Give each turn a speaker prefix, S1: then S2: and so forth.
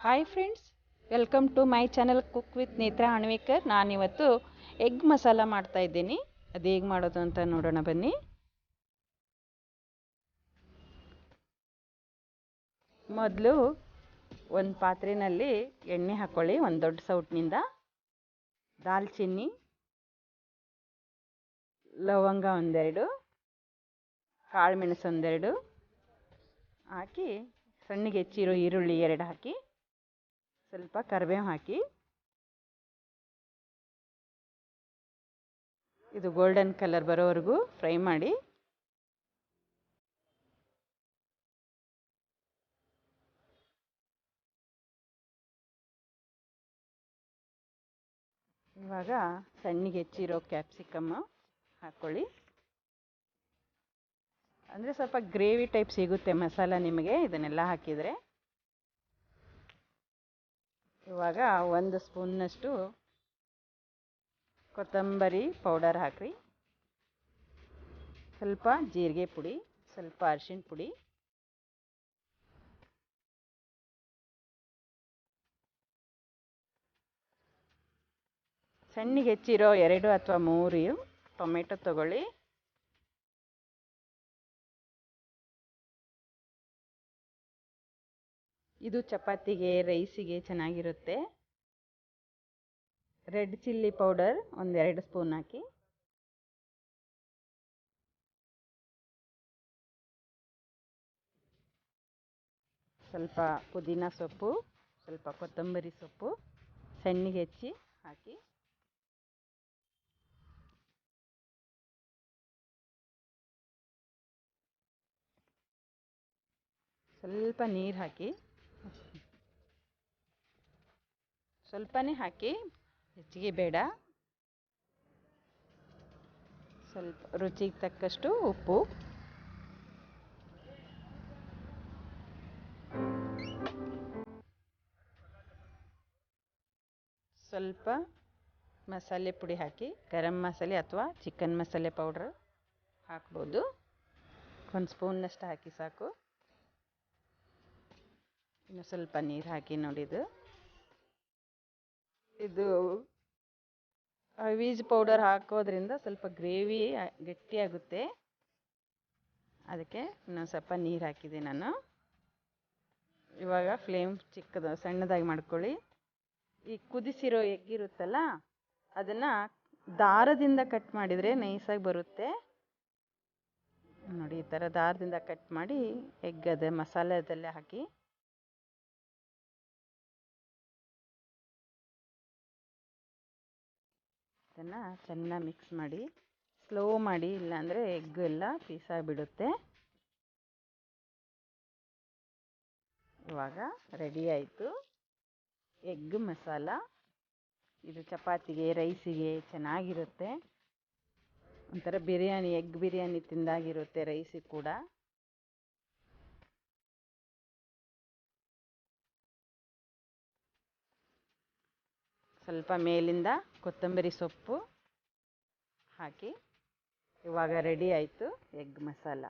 S1: Hi friends, welcome to my channel cook with Netra Hanwekar. ನಾನಿವತ್ತು egg masala ಮಾಡ್ತಾ ಇದ್ದೀನಿ. ಅದು ಹೇಗೆ ಮಾಡೋದು ಅಂತ ನೋಡೋಣ ಬನ್ನಿ. ಮೊದಲು ಒಂದು ಪಾತ್ರೆಯಲ್ಲಿ ಎಣ್ಣೆ ಹಾಕ್ಕೊಳ್ಳಿ, ಒಂದು ದೊಡ್ಡ ಸೌಟ್ನಿಂದ. ದಾಲ್ಚಿನ್ನಿ, ಲವಂಗ ಒಂದೆರಡು, ಕಾಳು ಮೆಣಸು ಒಂದೆರಡು ಹಾಕಿ, ಸಣ್ಣಗೆ ಹೆಚ್ಚಿರೋ ಈರುಳ್ಳಿ 2 ಹಾಕಿ, ಸ್ವಲ್ಪ ಕರಿಬೇವು ಹಾಕಿ, ಇದು ಗೋಲ್ಡನ್ ಕಲರ್ ಬರೋವರೆಗೂ ಫ್ರೈ ಮಾಡಿ. ಇವಾಗ ಸಣ್ಣಗೆ ಹೆಚ್ಚಿರೋ ಕ್ಯಾಪ್ಸಿಕಮ್ ಹಾಕ್ಕೊಳ್ಳಿ. ಅಂದರೆ ಸ್ವಲ್ಪ ಗ್ರೇವಿ ಟೈಪ್ ಸಿಗುತ್ತೆ ಮಸಾಲ ನಿಮಗೆ ಇದನ್ನೆಲ್ಲ ಹಾಕಿದರೆ. ಇವಾಗ 1 ಸ್ಪೂನ್ನಷ್ಟು ಕೊತ್ತಂಬರಿ ಪೌಡರ್ ಹಾಕಿರಿ, ಸ್ವಲ್ಪ ಜೀರಿಗೆ ಪುಡಿ, ಸ್ವಲ್ಪ ಅರಿಶಿಣ ಪುಡಿ, ಸಣ್ಣಗೆ ಹೆಚ್ಚಿರೋ 2 ಅಥವಾ 3 ಟೊಮೆಟೊ ತಗೊಳ್ಳಿ. ಇದು ಚಪಾತಿಗೆ, ರೈಸಿಗೆ ಚೆನ್ನಾಗಿರುತ್ತೆ. ರೆಡ್ ಚಿಲ್ಲಿ ಪೌಡರ್ 1-2 ಸ್ಪೂನ್ ಹಾಕಿ, ಸ್ವಲ್ಪ ಪುದೀನ ಸೊಪ್ಪು, ಸ್ವಲ್ಪ ಕೊತ್ತಂಬರಿ ಸೊಪ್ಪು ಸಣ್ಣಗೆ ಹೆಚ್ಚಿ ಹಾಕಿ, ಸ್ವಲ್ಪ ನೀರು ಹಾಕಿ, ಸ್ವಲ್ಪನೇ ಹಾಕಿ, ಹೆಚ್ಚಿಗೆ ಬೇಡ. ಸ್ವಲ್ಪ ರುಚಿಗೆ ತಕ್ಕಷ್ಟು ಉಪ್ಪು, ಸ್ವಲ್ಪ ಮಸಾಲೆ ಪುಡಿ ಹಾಕಿ, ಗರಂ ಮಸಾಲೆ ಅಥವಾ ಚಿಕನ್ ಮಸಾಲೆ ಪೌಡ್ರ್ ಹಾಕ್ಬೋದು. 1 ಸ್ಪೂನ್ನಷ್ಟು ಹಾಕಿ ಸಾಕು. ಇನ್ನು ಸ್ವಲ್ಪ ನೀರು ಹಾಕಿ ನೋಡಿ. ಇದು ಅವೀಜ್ ಪೌಡರ್ ಹಾಕೋದ್ರಿಂದ ಸ್ವಲ್ಪ ಗ್ರೇವಿ ಗಟ್ಟಿಯಾಗುತ್ತೆ, ಅದಕ್ಕೆ ಇನ್ನೊಂದು ಸ್ವಲ್ಪ ನೀರು ಹಾಕಿದೆ ನಾನು. ಇವಾಗ ಫ್ಲೇಮ್ ಸಣ್ಣದಾಗಿ ಮಾಡ್ಕೊಳ್ಳಿ. ಈ ಕುದಿಸಿರೋ ಎಗ್ ಇರುತ್ತಲ್ಲ, ಅದನ್ನು ದಾರದಿಂದ ಕಟ್ ಮಾಡಿದರೆ ನೈಸಾಗಿ ಬರುತ್ತೆ ನೋಡಿ. ಈ ಥರ ದಾರದಿಂದ ಕಟ್ ಮಾಡಿ ಎಗ್ ಅದೇ ಮಸಾಲೆದಲ್ಲೇ ಹಾಕಿ, ಅದನ್ನು ಚೆನ್ನಾಗಿ ಮಿಕ್ಸ್ ಮಾಡಿ, ಸ್ಲೋ ಮಾಡಿ, ಇಲ್ಲಾಂದರೆ ಎಗ್ ಎಲ್ಲ ಪೀಸಾಗಿಬಿಡುತ್ತೆ. ಇವಾಗ ರೆಡಿ ಆಯಿತು ಎಗ್ ಮಸಾಲ. ಇದು ಚಪಾತಿಗೆ, ರೈಸಿಗೆ ಚೆನ್ನಾಗಿರುತ್ತೆ. ಒಂಥರ ಬಿರಿಯಾನಿ, ಎಗ್ ಬಿರಿಯಾನಿ ತಿಂದಾಗಿರುತ್ತೆ ರೈಸಿಗೆ ಕೂಡ. ಸ್ವಲ್ಪ ಮೇಲಿಂದ ಕೊತ್ತಂಬರಿ ಸೊಪ್ಪು ಹಾಕಿ. ಇವಾಗ ರೆಡಿ ಆಯಿತು ಎಗ್ ಮಸಾಲ.